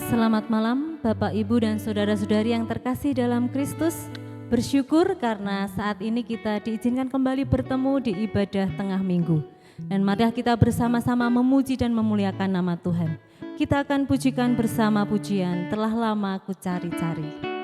Selamat malam Bapak, Ibu, dan Saudara-saudari yang terkasih dalam Kristus. Bersyukur karena saat ini kita diizinkan kembali bertemu di ibadah tengah minggu. Dan marilah kita bersama-sama memuji dan memuliakan nama Tuhan. Kita akan pujikan bersama pujian Telah Lama Ku Cari-Cari.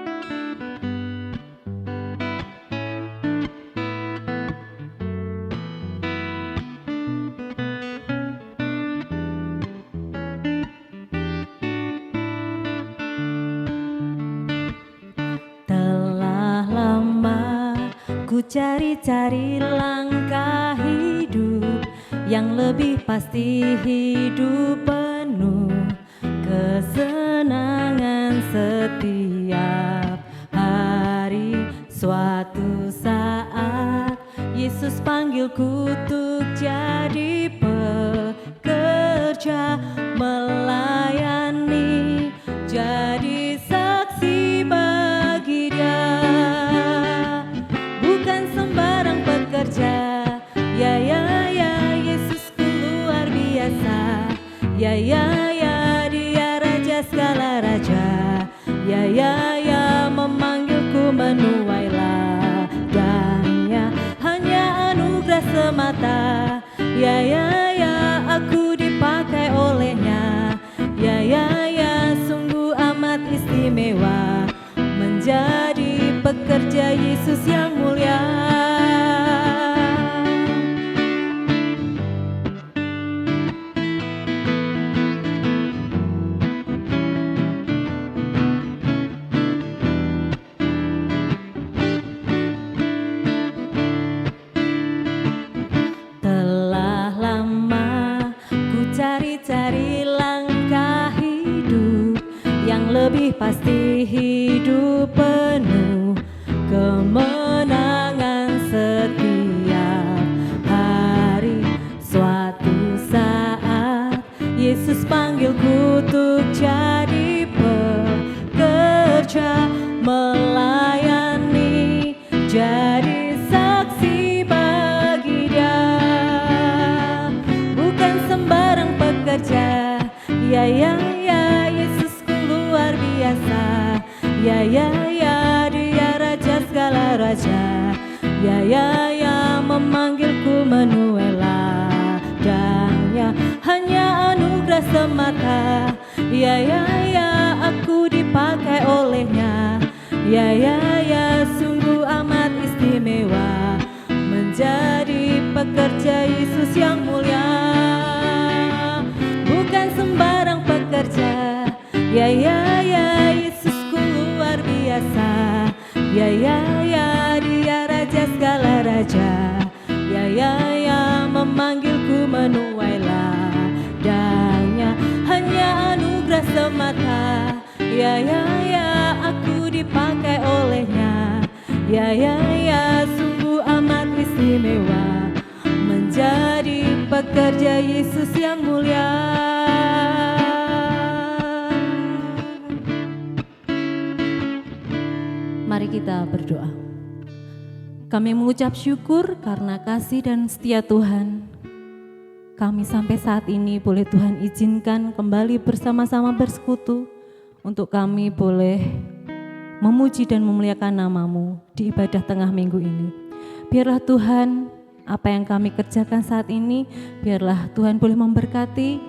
Ku cari-cari langkah hidup yang lebih pasti, hidup penuh kesenangan setiap hari. Suatu saat Yesus panggilku untuk jadi pekerja, melayani, jadi saksi bagi Dia. Bukan sembarang pekerja, ya Yesusku luar biasa. Ya Dia raja segala raja. Ya memanggilku menuai ladangnya, hanya anugerah semata. Ya aku dipakai olehnya. Ya sungguh amat istimewa menjadi pekerja Yesus yang mulia. Telah lama ku cari-cari langkah hidup yang lebih pasti, hidup penuh kemenangan setiap hari. Suatu saat Yesus panggilku untuk jadi pekerja, melayani, jadi saksi bagi Dia. Bukan sembarang pekerja, ya Yesusku luar biasa. Ya Dia raja segala raja. Ya memanggilku menuai ladangnya, hanya anugerah semata. Ya aku dipakai olehnya. Ya sungguh amat istimewa menjadi pekerja Yesus yang mulia. Bukan sembarang pekerja, ya Yesusku luar biasa. Ya Dia raja segala raja. Ya memanggilku menuai ladangnya, hanya anugerah semata. Ya aku dipakai olehnya. Ya sungguh amat istimewa menjadi pekerja Yesus yang mulia. Mari kita berdoa. Kami mengucap syukur karena kasih dan setia Tuhan. Kami sampai saat ini boleh Tuhan izinkan kembali bersama-sama bersekutu untuk kami boleh memuji dan memuliakan nama-Mu di ibadah tengah minggu ini. Biarlah Tuhan, apa yang kami kerjakan saat ini, biarlah Tuhan boleh memberkati.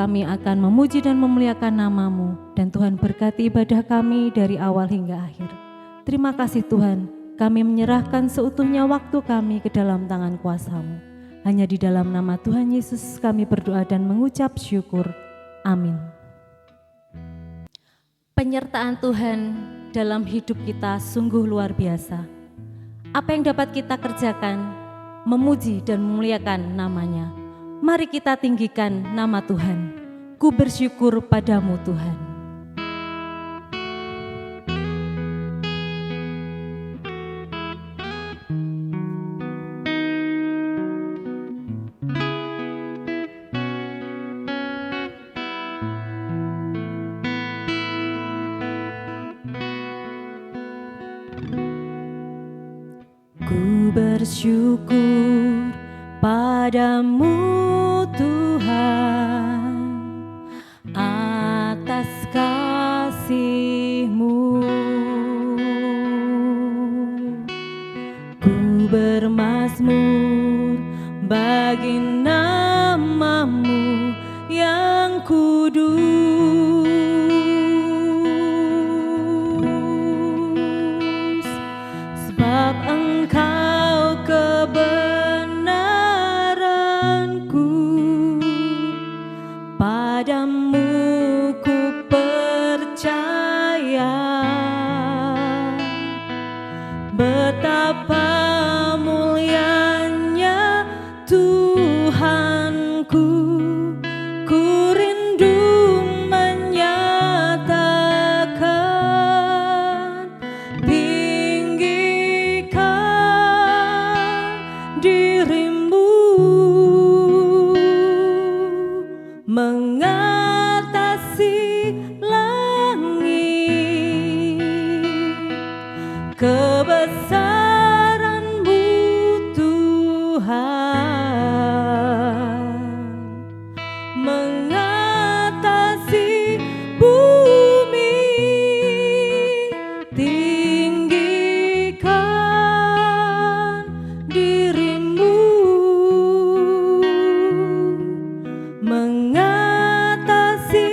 Kami akan memuji dan memuliakan nama-Mu, dan Tuhan berkati ibadah kami dari awal hingga akhir. Terima kasih Tuhan, kami menyerahkan seutuhnya waktu kami ke dalam tangan kuasa-Mu. Hanya di dalam nama Tuhan Yesus kami berdoa dan mengucap syukur. Amin. Penyertaan Tuhan dalam hidup kita sungguh luar biasa. Apa yang dapat kita kerjakan? Memuji dan memuliakan nama-Nya. Mari kita tinggikan nama Tuhan. Ku bersyukur padamu Tuhan. Ku bersyukur padamu Tuhan atas kasih-Mu, ku bermazmur bagi nama-Mu yang kudus, sebab Engkau kebenaranku, padamu ku percaya. Betapa mulianya Tuhanku, ku rindu menyatakan, tinggikan diri-Mu mengatasi langit, kebesaran-Mu Tuhan mengatasi bumi. Tinggikan diri-Mu mengatasi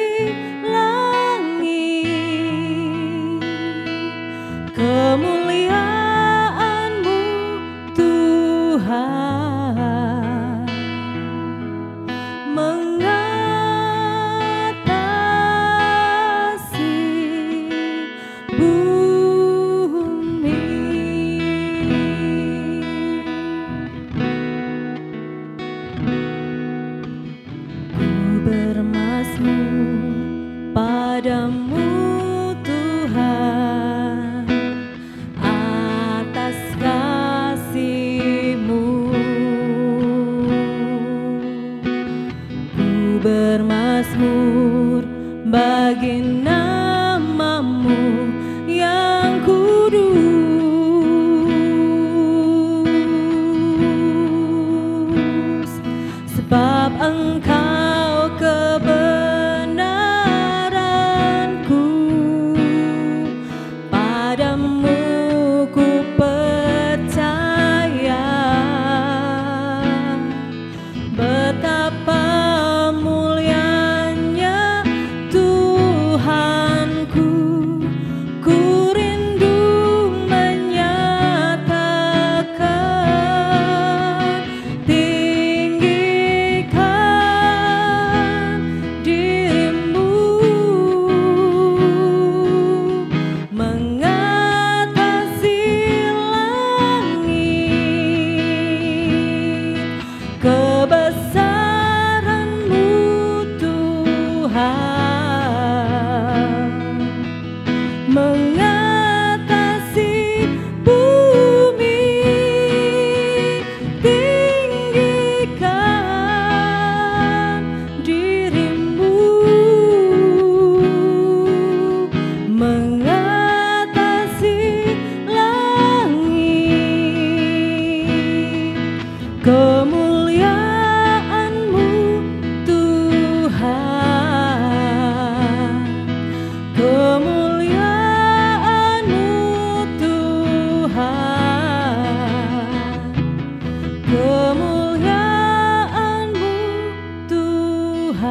langit, kemuliaan-Mu Tuhan mengatasi bumi. Ku bermazmur padamu Tuhan atas kasih-Mu, ku bermazmur bagi nama-Mu yang kudus, sebab Engkau kebenaranku, padamu ku percaya. Betapa mulianya Tuhanku, ku rindu menyatakan, tinggikan diri-Mu mengatasi langit, kebesaran-Mu Tuhan mengatasi bumi. Tinggikan diri-Mu mengatasi langit, kemuliaan-Mu Tuhan, kemuliaan-Mu Tuhan, kemuliaan-Mu Tuhan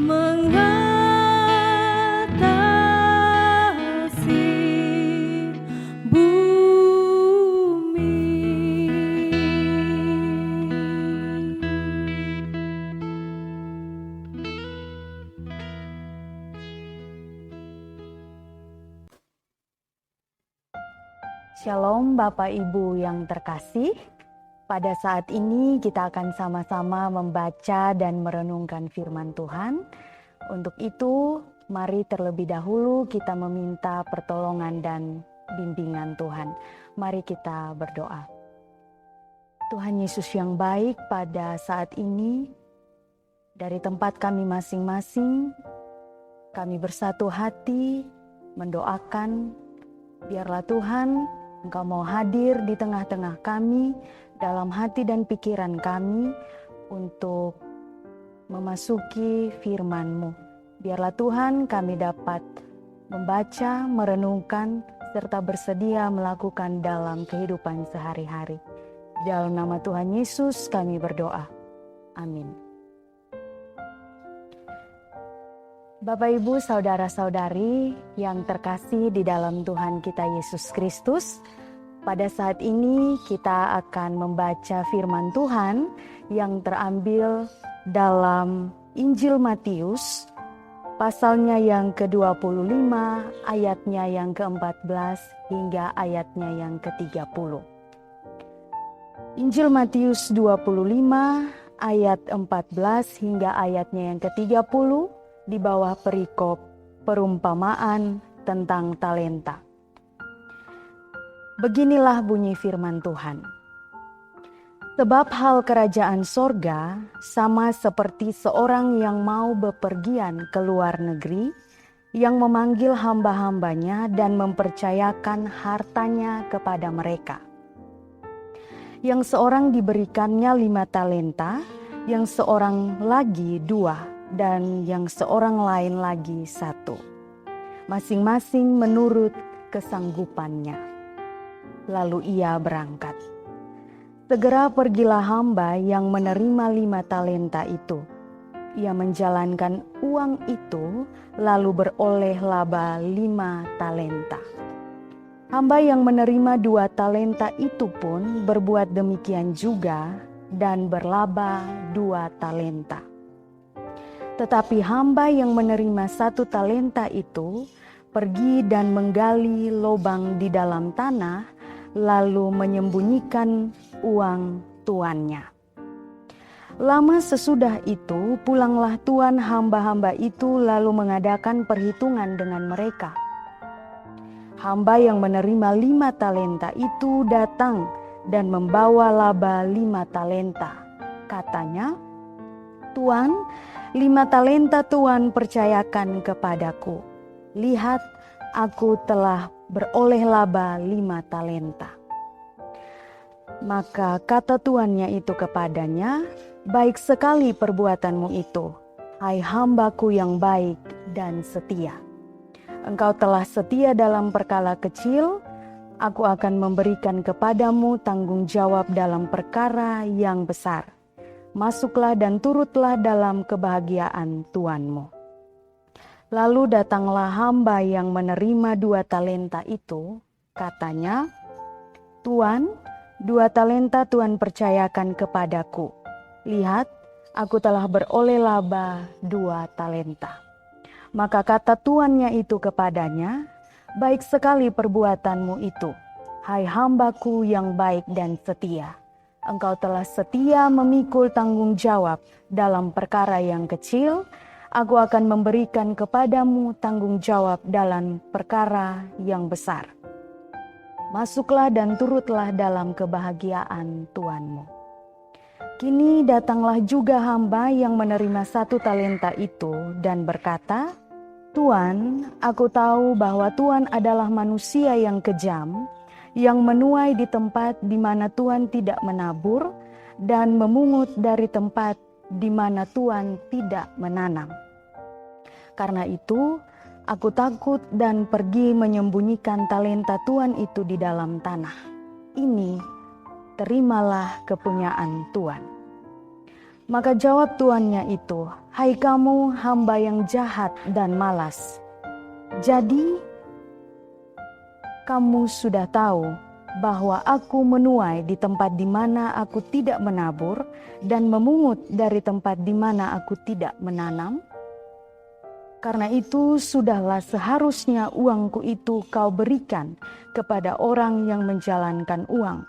mengatasi bumi. Shalom Bapak Ibu yang terkasih. Pada saat ini kita akan sama-sama membaca dan merenungkan firman Tuhan. Untuk itu, mari terlebih dahulu kita meminta pertolongan dan bimbingan Tuhan. Mari kita berdoa. Tuhan Yesus yang baik, pada saat ini dari tempat kami masing-masing, kami bersatu hati mendoakan, biarlah Tuhan Engkau mau hadir di tengah-tengah kami, dalam hati dan pikiran kami, untuk memasuki firman-Mu. Biarlah Tuhan kami dapat membaca, merenungkan, serta bersedia melakukan dalam kehidupan sehari-hari. Dalam nama Tuhan Yesus kami berdoa. Amin. Bapak, Ibu, Saudara-saudari yang terkasih di dalam Tuhan kita Yesus Kristus, pada saat ini kita akan membaca firman Tuhan yang terambil dalam Injil Matius, pasalnya yang ke-25, ayatnya yang ke-14 hingga ayatnya yang ke-30. Injil Matius 25 ayat 14 hingga ayatnya yang ke-30 di bawah perikop perumpamaan tentang talenta. Beginilah bunyi firman Tuhan. Sebab hal kerajaan sorga sama seperti seorang yang mau bepergian ke luar negeri, yang memanggil hamba-hambanya dan mempercayakan hartanya kepada mereka. Yang seorang diberikannya 5 talenta, yang seorang lagi 2, dan yang seorang lain lagi 1. Masing-masing menurut kesanggupannya. Lalu ia berangkat. Segera pergilah hamba yang menerima 5 talenta itu. Ia menjalankan uang itu, lalu beroleh laba 5 talenta. Hamba yang menerima 2 talenta itu pun berbuat demikian juga dan berlaba 2 talenta. Tetapi hamba yang menerima 1 talenta itu pergi dan menggali lubang di dalam tanah, lalu menyembunyikan uang tuannya. Lama sesudah itu pulanglah tuan hamba-hamba itu lalu mengadakan perhitungan dengan mereka. Hamba yang menerima 5 talenta itu datang dan membawa laba 5 talenta. Katanya, "Tuan, 5 talenta Tuan percayakan kepadaku. Lihat, aku telah beroleh laba 5 talenta." Maka kata tuannya itu kepadanya, "Baik sekali perbuatanmu itu, hai hambaku yang baik dan setia. Engkau telah setia dalam perkara kecil, aku akan memberikan kepadamu tanggung jawab dalam perkara yang besar. Masuklah dan turutlah dalam kebahagiaan tuanmu." Lalu datanglah hamba yang menerima 2 talenta itu, katanya, "Tuan, 2 talenta Tuan percayakan kepadaku. Lihat, aku telah beroleh laba 2 talenta." Maka kata tuannya itu kepadanya, "Baik sekali perbuatanmu itu, hai hambaku yang baik dan setia. Engkau telah setia memikul tanggung jawab dalam perkara yang kecil, aku akan memberikan kepadamu tanggung jawab dalam perkara yang besar. Masuklah dan turutlah dalam kebahagiaan tuanmu." Kini datanglah juga hamba yang menerima 1 talenta itu dan berkata, "Tuan, aku tahu bahwa Tuan adalah manusia yang kejam, yang menuai di tempat di mana Tuan tidak menabur dan memungut dari tempat di mana Tuan tidak menanam. Karena itu, aku takut dan pergi menyembunyikan talenta Tuan itu di dalam tanah. Ini, terimalah kepunyaan Tuan." Maka jawab tuannya itu, "Hai kamu hamba yang jahat dan malas. Jadi, kamu sudah tahu bahwa aku menuai di tempat di mana aku tidak menabur dan memungut dari tempat di mana aku tidak menanam. Karena itu sudahlah seharusnya uangku itu kau berikan kepada orang yang menjalankan uang,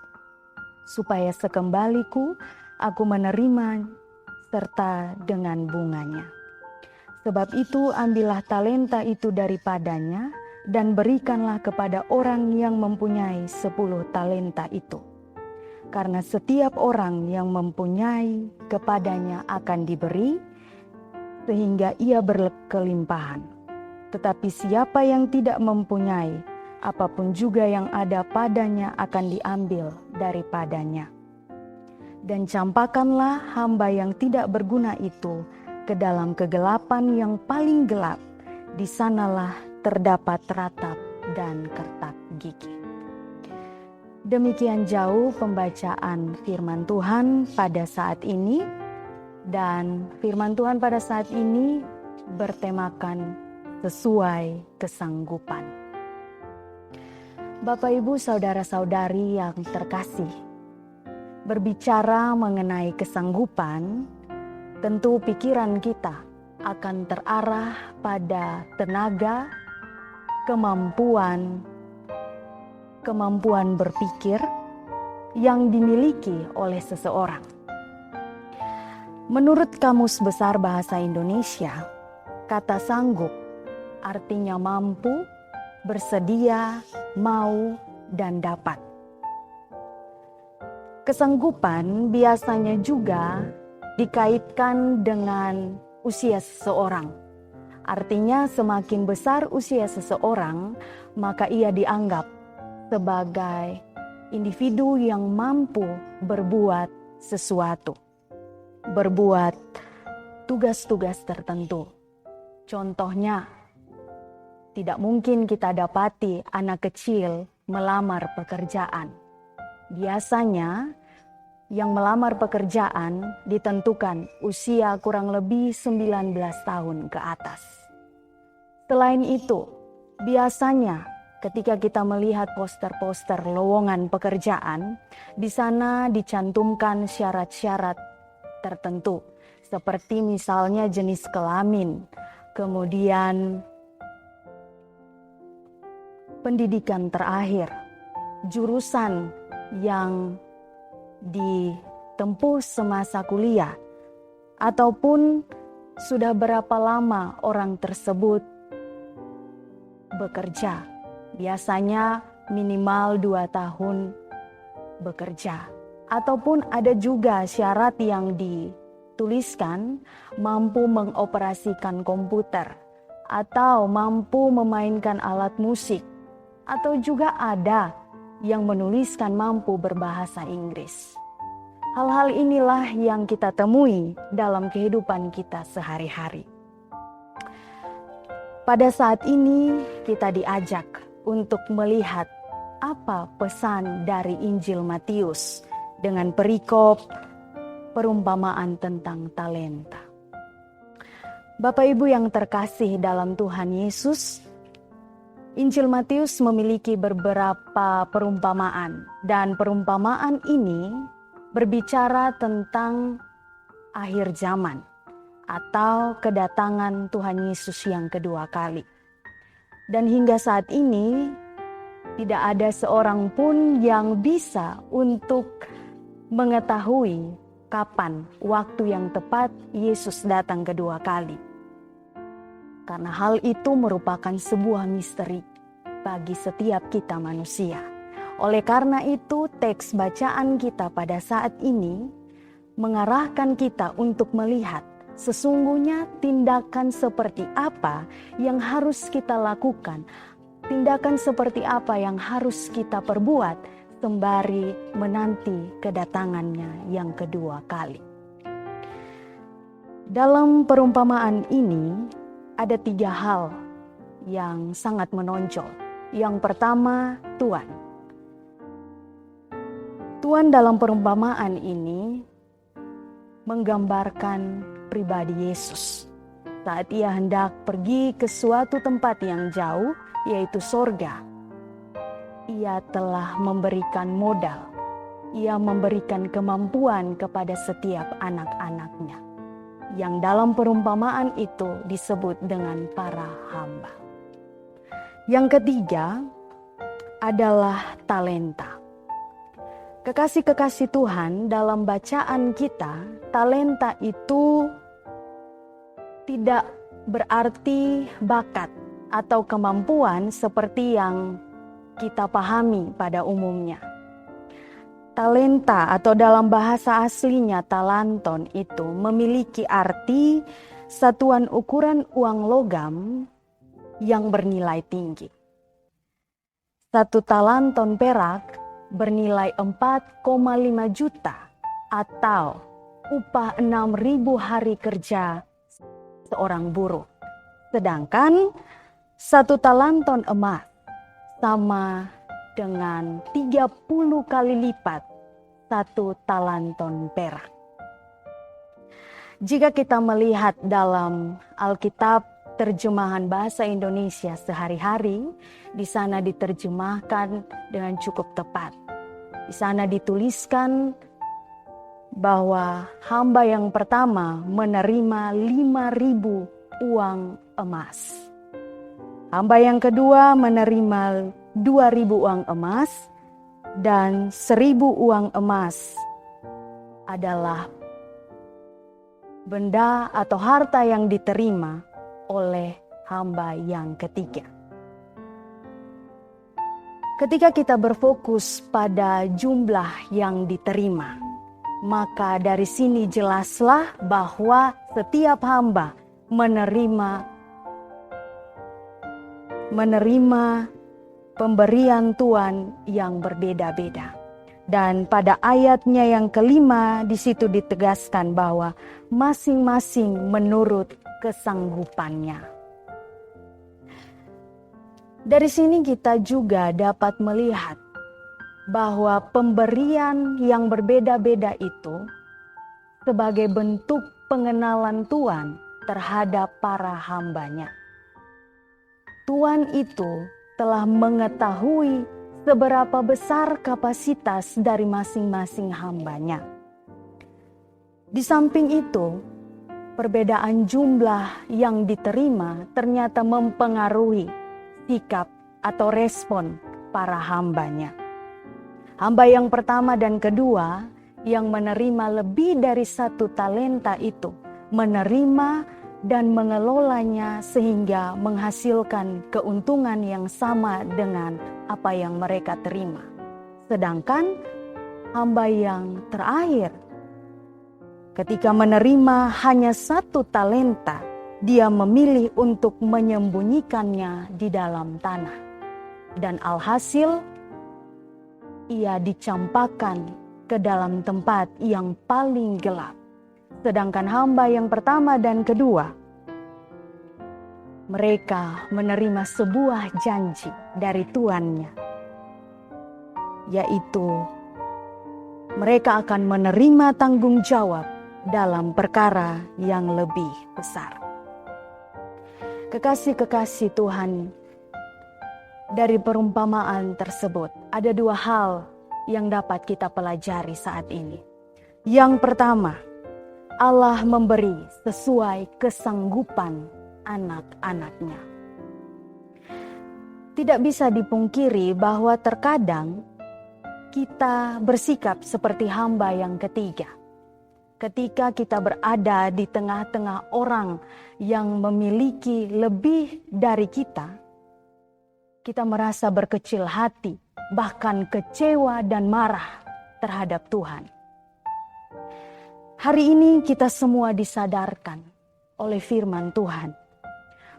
supaya sekembaliku aku menerima serta dengan bunganya. Sebab itu ambillah talenta itu daripadanya dan berikanlah kepada orang yang mempunyai 10 talenta itu. Karena setiap orang yang mempunyai kepadanya akan diberi, sehingga ia berkelimpahan. Tetapi siapa yang tidak mempunyai, apapun juga yang ada padanya akan diambil daripadanya. Dan campakanlah hamba yang tidak berguna itu ke dalam kegelapan yang paling gelap, di sanalah terdapat ratap dan kertak gigi. Demikian jauh pembacaan firman Tuhan pada saat ini, dan firman Tuhan pada saat ini bertemakan sesuai kesanggupan. Bapak, Ibu, saudara-saudari yang terkasih, berbicara mengenai kesanggupan, tentu pikiran kita akan terarah pada tenaga, kemampuan berpikir yang dimiliki oleh seseorang. Menurut Kamus Besar Bahasa Indonesia, kata sanggup artinya mampu, bersedia, mau, dan dapat. Kesanggupan biasanya juga dikaitkan dengan usia seseorang. Artinya semakin besar usia seseorang, maka ia dianggap sebagai individu yang mampu berbuat sesuatu, berbuat tugas-tugas tertentu. Contohnya, tidak mungkin kita dapati anak kecil melamar pekerjaan. Biasanya yang melamar pekerjaan ditentukan usia kurang lebih 19 tahun ke atas. Selain itu, biasanya ketika kita melihat poster-poster lowongan pekerjaan, di sana dicantumkan syarat-syarat tertentu, seperti misalnya jenis kelamin, kemudian pendidikan terakhir, jurusan yang ditempuh semasa kuliah, ataupun sudah berapa lama orang tersebut bekerja. Biasanya minimal 2 tahun bekerja. Ataupun ada juga syarat yang dituliskan mampu mengoperasikan komputer atau mampu memainkan alat musik, atau juga ada yang menuliskan mampu berbahasa Inggris. Hal-hal inilah yang kita temui dalam kehidupan kita sehari-hari. Pada saat ini kita diajak untuk melihat apa pesan dari Injil Matius dengan perikop perumpamaan tentang talenta. Bapak Ibu yang terkasih dalam Tuhan Yesus, Injil Matius memiliki beberapa perumpamaan, dan perumpamaan ini berbicara tentang akhir zaman atau kedatangan Tuhan Yesus yang kedua kali. Dan hingga saat ini tidak ada seorang pun yang bisa untuk mengetahui kapan waktu yang tepat Yesus datang kedua kali. Karena hal itu merupakan sebuah misteri bagi setiap kita manusia. Oleh karena itu, teks bacaan kita pada saat ini mengarahkan kita untuk melihat sesungguhnya tindakan seperti apa yang harus kita lakukan, tindakan seperti apa yang harus kita perbuat sembari menanti kedatangannya yang kedua kali. Dalam perumpamaan ini ada 3 hal yang sangat menonjol. Yang pertama, Tuhan. Tuhan dalam perumpamaan ini menggambarkan pribadi Yesus saat ia hendak pergi ke suatu tempat yang jauh, yaitu sorga. Ia telah memberikan modal, ia memberikan kemampuan kepada setiap anak-anaknya, yang dalam perumpamaan itu disebut dengan para hamba. Yang ketiga adalah talenta. Kekasih-kekasih Tuhan, dalam bacaan kita, talenta itu tidak berarti bakat atau kemampuan seperti yang kita pahami pada umumnya. Talenta atau dalam bahasa aslinya talanton itu memiliki arti satuan ukuran uang logam yang bernilai tinggi. 1 talanton perak bernilai 4,5 juta atau upah 6.000 hari kerja seorang buruh. Sedangkan 1 talenton emas sama dengan 30 kali lipat 1 talenton perak. Jika kita melihat dalam Alkitab terjemahan bahasa Indonesia sehari-hari, di sana diterjemahkan dengan cukup tepat. Di sana dituliskan bahwa hamba yang pertama menerima 5.000 uang emas. Hamba yang kedua menerima 2.000 uang emas, dan 1.000 uang emas adalah benda atau harta yang diterima oleh hamba yang ketiga. Ketika kita berfokus pada jumlah yang diterima, maka dari sini jelaslah bahwa setiap hamba menerima pemberian Tuhan yang berbeda-beda. Dan pada ayatnya yang kelima di situ ditegaskan bahwa masing-masing menurut kesanggupannya. Dari sini kita juga dapat melihat bahwa pemberian yang berbeda-beda itu sebagai bentuk pengenalan Tuhan terhadap para hambanya. Tuhan itu telah mengetahui seberapa besar kapasitas dari masing-masing hambanya. Di samping itu, perbedaan jumlah yang diterima ternyata mempengaruhi sikap atau respon para hambanya. Hamba yang pertama dan kedua yang menerima lebih dari 1 talenta itu menerima dan mengelolanya sehingga menghasilkan keuntungan yang sama dengan apa yang mereka terima. Sedangkan hamba yang terakhir ketika menerima hanya 1 talenta, dia memilih untuk menyembunyikannya di dalam tanah. Dan alhasil, ia dicampakkan ke dalam tempat yang paling gelap. Sedangkan hamba yang pertama dan kedua, mereka menerima sebuah janji dari tuannya, yaitu mereka akan menerima tanggung jawab dalam perkara yang lebih besar. Kekasih-kekasih Tuhan, dari perumpamaan tersebut ada 2 hal yang dapat kita pelajari saat ini. Yang pertama, Allah memberi sesuai kesanggupan anak-anaknya. Tidak bisa dipungkiri bahwa terkadang kita bersikap seperti hamba yang ketiga. Ketika kita berada di tengah-tengah orang yang memiliki lebih dari kita merasa berkecil hati, bahkan kecewa dan marah terhadap Tuhan. Hari ini kita semua disadarkan oleh firman Tuhan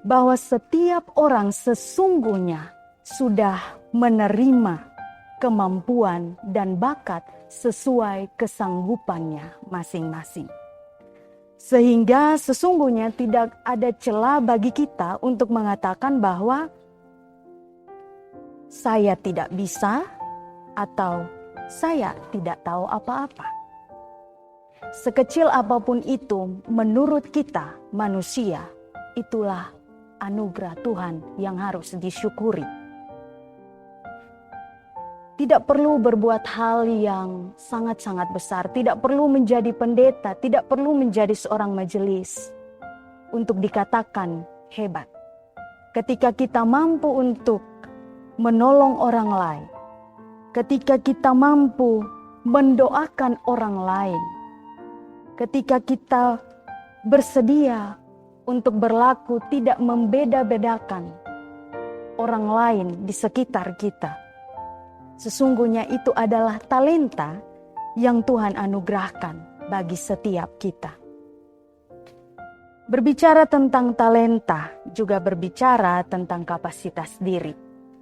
bahwa setiap orang sesungguhnya sudah menerima kemampuan dan bakat sesuai kesanggupannya masing-masing. Sehingga sesungguhnya tidak ada celah bagi kita untuk mengatakan bahwa saya tidak bisa atau saya tidak tahu apa-apa. Sekecil apapun itu menurut kita manusia, itulah anugerah Tuhan yang harus disyukuri. Tidak perlu berbuat hal yang sangat-sangat besar, tidak perlu menjadi pendeta, tidak perlu menjadi seorang majelis untuk dikatakan hebat. Ketika kita mampu untuk menolong orang lain, ketika kita mampu mendoakan orang lain, ketika kita bersedia untuk berlaku tidak membeda-bedakan orang lain di sekitar kita, sesungguhnya itu adalah talenta yang Tuhan anugerahkan bagi setiap kita. Berbicara tentang talenta juga berbicara tentang kapasitas diri.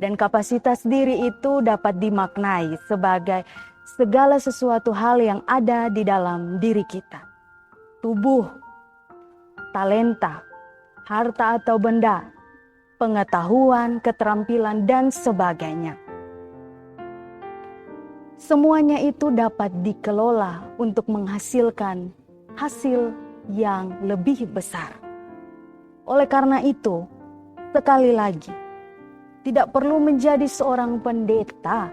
Dan kapasitas diri itu dapat dimaknai sebagai segala sesuatu hal yang ada di dalam diri kita. Tubuh, talenta, harta atau benda, pengetahuan, keterampilan, dan sebagainya. Semuanya itu dapat dikelola untuk menghasilkan hasil yang lebih besar. Oleh karena itu, sekali lagi, tidak perlu menjadi seorang pendeta,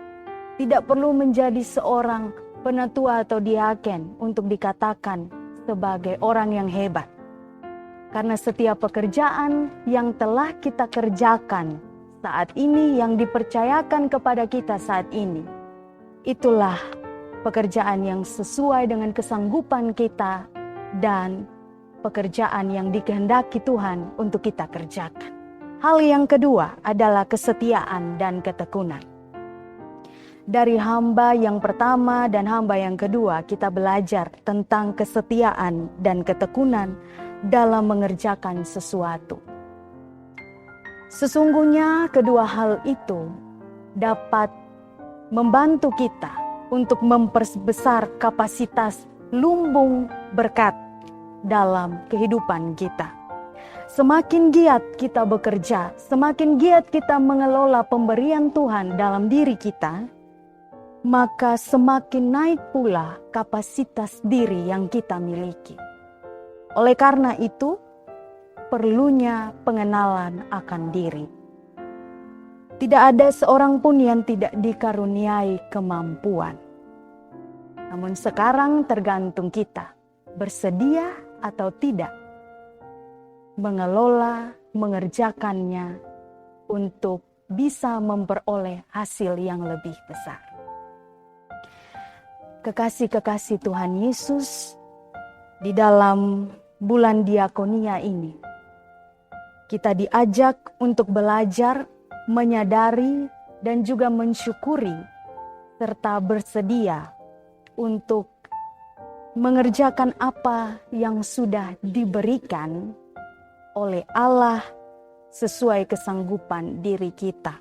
tidak perlu menjadi seorang penatua atau diaken untuk dikatakan sebagai orang yang hebat. Karena setiap pekerjaan yang telah kita kerjakan saat ini, yang dipercayakan kepada kita saat ini, itulah pekerjaan yang sesuai dengan kesanggupan kita dan pekerjaan yang dikehendaki Tuhan untuk kita kerjakan. Hal yang kedua adalah kesetiaan dan ketekunan. Dari hamba yang pertama dan hamba yang kedua, kita belajar tentang kesetiaan dan ketekunan dalam mengerjakan sesuatu. Sesungguhnya kedua hal itu dapat membantu kita untuk memperbesar kapasitas lumbung berkat dalam kehidupan kita. Semakin giat kita bekerja, semakin giat kita mengelola pemberian Tuhan dalam diri kita, maka semakin naik pula kapasitas diri yang kita miliki. Oleh karena itu, perlunya pengenalan akan diri. Tidak ada seorang pun yang tidak dikaruniai kemampuan. Namun sekarang tergantung kita, bersedia atau tidak mengelola, mengerjakannya untuk bisa memperoleh hasil yang lebih besar. Kekasih-kekasih Tuhan Yesus, di dalam bulan diakonia ini, kita diajak untuk belajar, menyadari, dan juga mensyukuri, serta bersedia untuk mengerjakan apa yang sudah diberikan oleh Allah sesuai kesanggupan diri kita.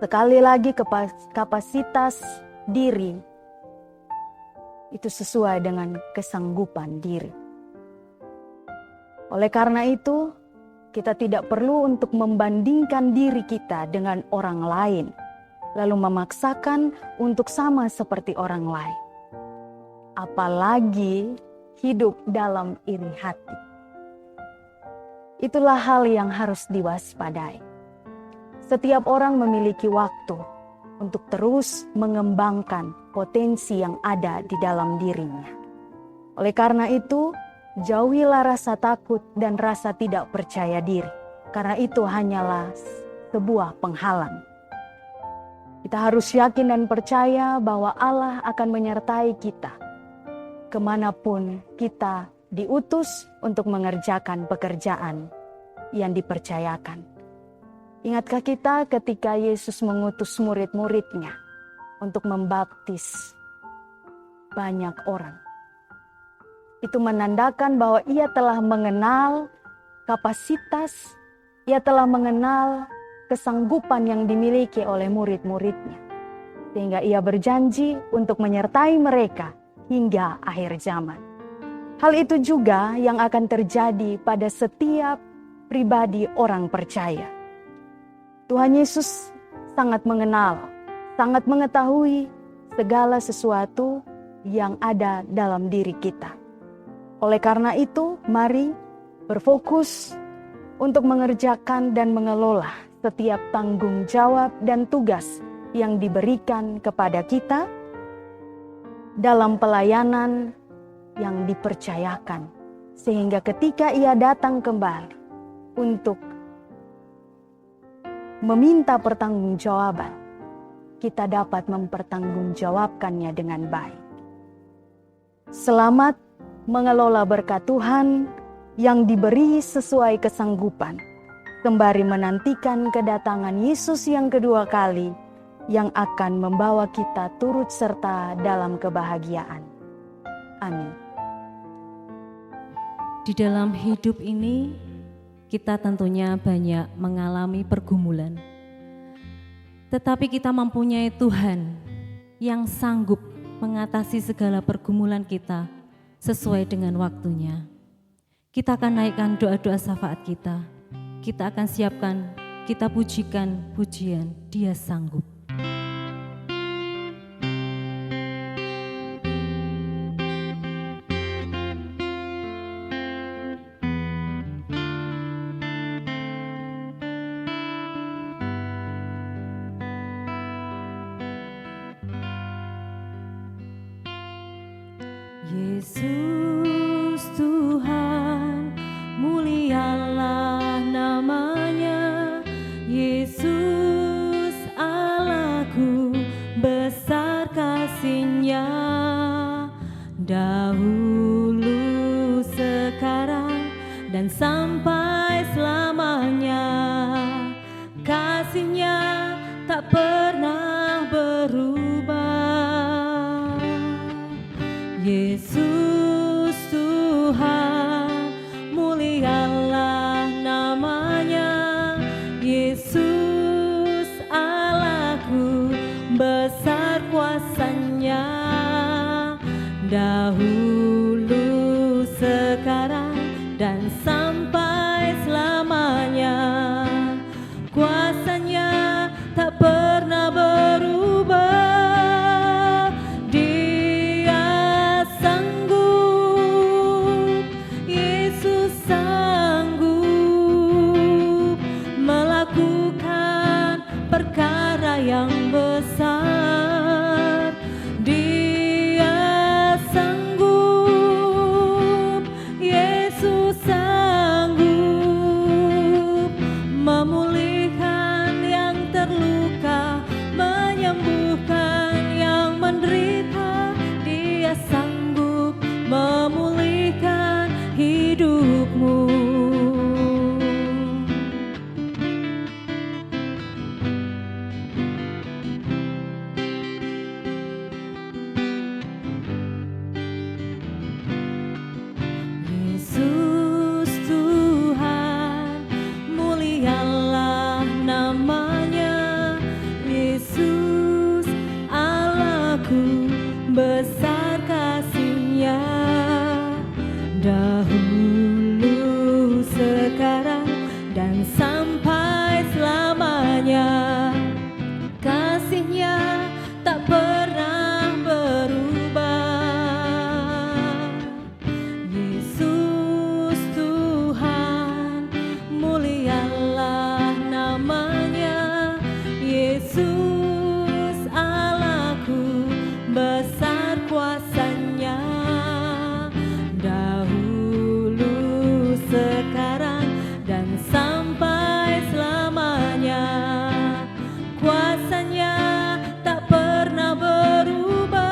Sekali lagi, kapasitas diri itu sesuai dengan kesanggupan diri. Oleh karena itu, kita tidak perlu untuk membandingkan diri kita dengan orang lain, lalu memaksakan untuk sama seperti orang lain. Apalagi hidup dalam iri hati. Itulah hal yang harus diwaspadai. Setiap orang memiliki waktu untuk terus mengembangkan potensi yang ada di dalam dirinya. Oleh karena itu, jauhilah rasa takut dan rasa tidak percaya diri, karena itu hanyalah sebuah penghalang. Kita harus yakin dan percaya bahwa Allah akan menyertai kita kemanapun kita diutus untuk mengerjakan pekerjaan yang dipercayakan. Ingatkah kita ketika Yesus mengutus murid-muridnya untuk membaptis banyak orang? Itu menandakan bahwa ia telah mengenal kapasitas, ia telah mengenal kesanggupan yang dimiliki oleh murid-muridnya. Sehingga ia berjanji untuk menyertai mereka hingga akhir zaman. Hal itu juga yang akan terjadi pada setiap pribadi orang percaya. Tuhan Yesus sangat mengenal, sangat mengetahui segala sesuatu yang ada dalam diri kita. Oleh karena itu, mari berfokus untuk mengerjakan dan mengelola setiap tanggung jawab dan tugas yang diberikan kepada kita dalam pelayanan yang dipercayakan, sehingga ketika ia datang kembali untuk meminta pertanggungjawaban, kita dapat mempertanggungjawabkannya dengan baik. Selamat mengelola berkat Tuhan yang diberi sesuai kesanggupan, sembari menantikan kedatangan Yesus yang kedua kali yang akan membawa kita turut serta dalam kebahagiaan. Amin. Di dalam hidup ini, kita tentunya banyak mengalami pergumulan. Tetapi kita mempunyai Tuhan yang sanggup mengatasi segala pergumulan kita sesuai dengan waktunya. kita akan naikkan doa-doa syafaat kita. Kita akan siapkan, kita pujikan pujian, Dia sanggup. Yesus Tuhan, mulialah namanya. Yesus Allahku, besar kasih-Nya. Dahulu, sekarang, dan sampai selamanya. Kasih-Nya tak pernah berubah. Yesus Tuhan, mulialah namanya. Yesus Allahku, besar kuasa-Nya. Dahulu, sekarang, dan sampai selamanya. Kuasa-Nya tak pernah berubah. Perkara yang besar, Dia sanggup. Yesus sanggup memulihkan yang terluka, menyembuhkan yang menderita. Dia sanggup memulihkan hidupmu. Besar kasih-Nya, dahulu, sekarang, dan sampai selamanya. Kasih-Nya tak pernah berubah. Yesus Tuhan, mulialah namanya. Yesus Allahku, besar kuasa-Nya. Dahulu, sekarang, dan sampai selamanya. Kuasa-Nya tak pernah berubah.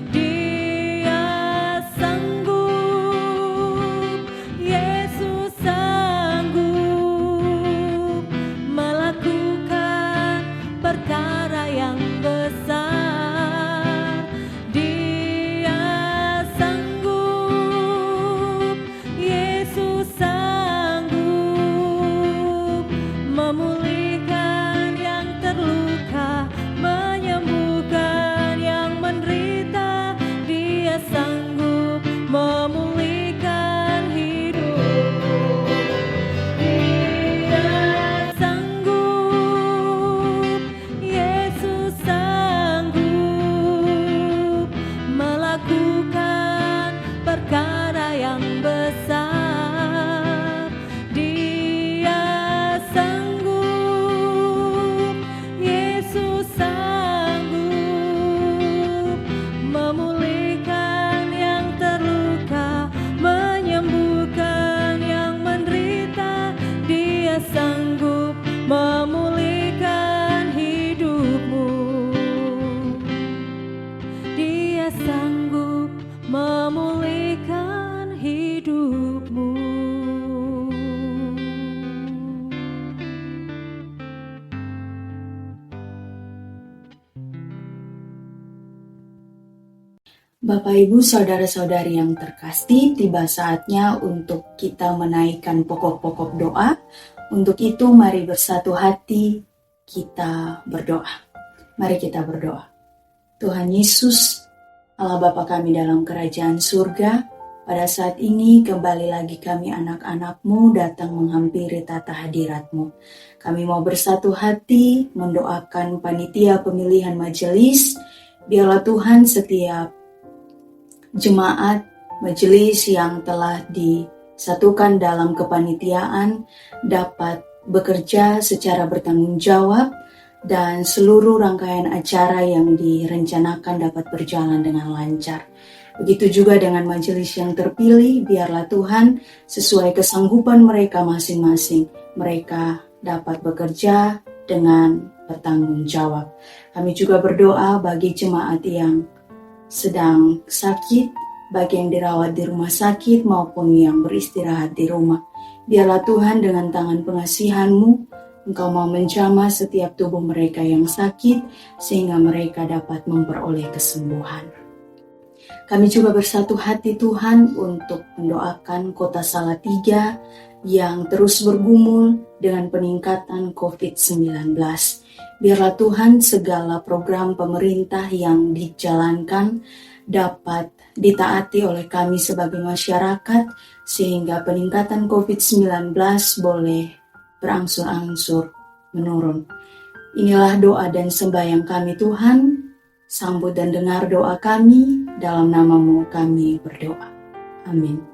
Dia sanggup. Yesus sanggup melakukan perkara yang besar. Memulihkan yang terluka, menyembuhkan yang menderita. Dia sanggup memulihkan hidup. Dia sanggup. Yesus sanggup melakukan perkara yang besar. Sanggup memulihkan hidupmu. Dia sanggup memulihkan hidupmu. Bapak, Ibu, Saudara-saudari yang terkasih, tiba saatnya untuk kita menaikkan pokok-pokok doa. Untuk itu, mari bersatu hati kita berdoa. Mari kita berdoa. Tuhan Yesus, Allah Bapa kami dalam kerajaan surga, Pada saat ini kembali lagi kami anak-anak-Mu datang menghampiri tata hadirat-Mu. Kami mau bersatu hati mendoakan panitia pemilihan majelis. Biarlah Tuhan setiap jemaat majelis yang telah disatukan dalam kepanitiaan dapat bekerja secara bertanggung jawab dan seluruh rangkaian acara yang direncanakan dapat berjalan dengan lancar. Begitu juga dengan majelis yang terpilih, biarlah Tuhan sesuai kesanggupan mereka masing-masing, mereka dapat bekerja dengan bertanggung jawab. Kami juga berdoa bagi jemaat yang sedang sakit, baik yang dirawat di rumah sakit maupun yang beristirahat di rumah. Biarlah Tuhan dengan tangan pengasihan-Mu, Engkau mau menjamah setiap tubuh mereka yang sakit, sehingga mereka dapat memperoleh kesembuhan. Kami juga bersatu hati Tuhan untuk mendoakan kota Salatiga yang terus bergumul dengan peningkatan COVID-19. Biarlah Tuhan segala program pemerintah yang dijalankan dapat ditaati oleh kami sebagai masyarakat sehingga peningkatan COVID-19 boleh berangsur-angsur menurun. Inilah doa dan sembahyang kami Tuhan. Sambut dan dengar doa kami, dalam nama-Mu kami berdoa. Amin.